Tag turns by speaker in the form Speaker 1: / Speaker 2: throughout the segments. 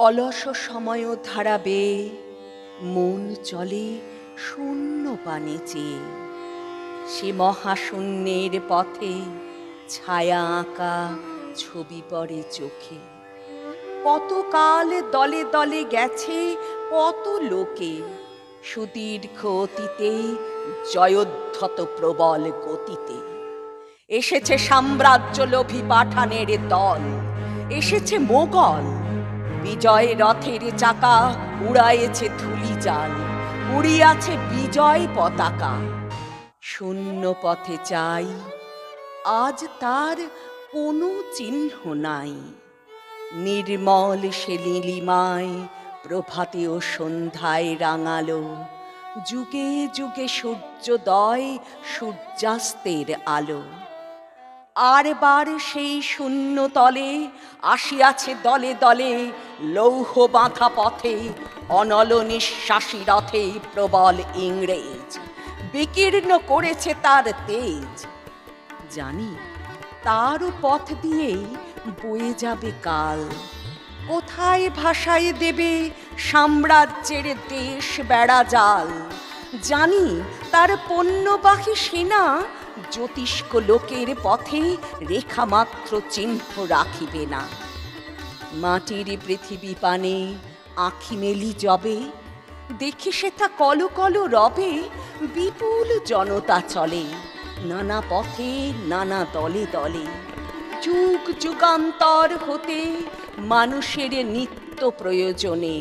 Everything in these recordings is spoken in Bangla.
Speaker 1: অলস সময় ধারাবে মন চলে শূন্য পানে চেয়ে, সে মহাশূন্যের পথে ছায়া আঁকা ছবি পড়ে চোখে। কতকাল দলে দলে গেছে কত লোকে, সুদীর্ঘ অতীতে জয়োদ্ধত প্রবল গতিতে। এসেছে সাম্রাজ্য লোভী পাঠানের দল, এসেছে মোগল বিজয় রথের চাকা, উড়ায়েছে ধুলি জাল, উড়িয়াছে বিজয় পতাকা। শূন্য পথে চাই, আজ তার কোনো চিহ্ন নাই। নির্মল সে নীলিমায় প্রভাতে ও সন্ধ্যায় রাঙালো, যুগে যুগে সূর্যোদয় সূর্যাস্তের আলো। আর বার সেই শূন্য তলে আসিয়াছে দলে দলে, লৌহ বাঁধা পথে অনল নিঃশ্বাসী রথে প্রবল ইংরেজ, বিকীর্ণ করেছে তার তেজ। জানি তারও পথ দিয়েই বয়ে যাবে কাল, কোথায় ভাসায় দেবে সাম্রাজ্যের দেশ বেড়া জাল। জানি তার পণ্যবাহী সেনা জ্যোতিষ্ক লোকের পথে রেখা মাত্র চিহ্ন রাখিবে না। মাটির পৃথিবী পানে আঁখি মেলি যবে, দেখি সেথা কল কল রবে বিপুল জনতা চলে, নানা পথে নানা দলে দলে। যুগ যুগান্তর হতে মানুষের নিত্য প্রয়োজনে,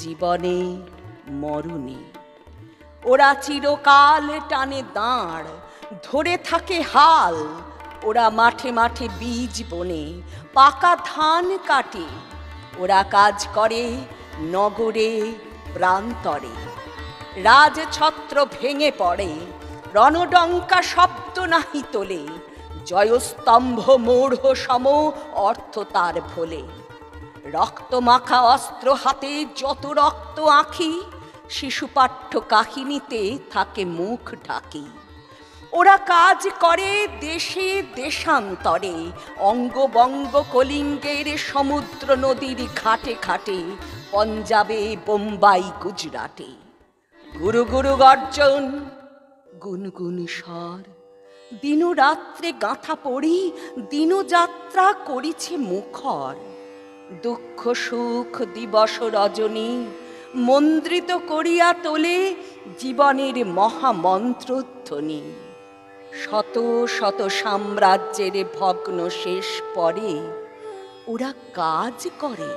Speaker 1: জীবনে মরণে। ওরা চিরকাল টানে দাঁড়, ধরে থাকে হাল। ওরা মাঠে মাঠে বীজ বনে, পাকা ধান কাটে। ওরা কাজ করে নগরে প্রান্তরে, রাজছত্র ভেঙে পড়ে, রণডঙ্কা শব্দ নাহি তোলে। জয়স্তম্ভ মূঢ় সম অর্থ তার ভোলে। রক্ত মাখা অস্ত্র হাতে যত রক্ত আঁখি, শিশুপাঠ্য কাহিনীতে থাকে মুখ ঢাকি। ওরা কাজ করে দেশে দেশান্তরে, অঙ্গবঙ্গ কলিঙ্গের সমুদ্র নদীর ঘাটে ঘাটে, পঞ্জাবে বোম্বাই গুজরাটে। গুরু গুরু গর্জন গুনগুন স্বর, দিনরাত্রে গাঁথা পড়ি দিনযাত্রা করিছে মুখর। দুঃখ সুখ দিবস রজনী মন্ত্রিত করিয়া তোলে জীবনের মহামন্ত্রধ্বনি। শত শত সাম্রাজ্যের ভগ্ন শেষ পরে ওরা কাজ করে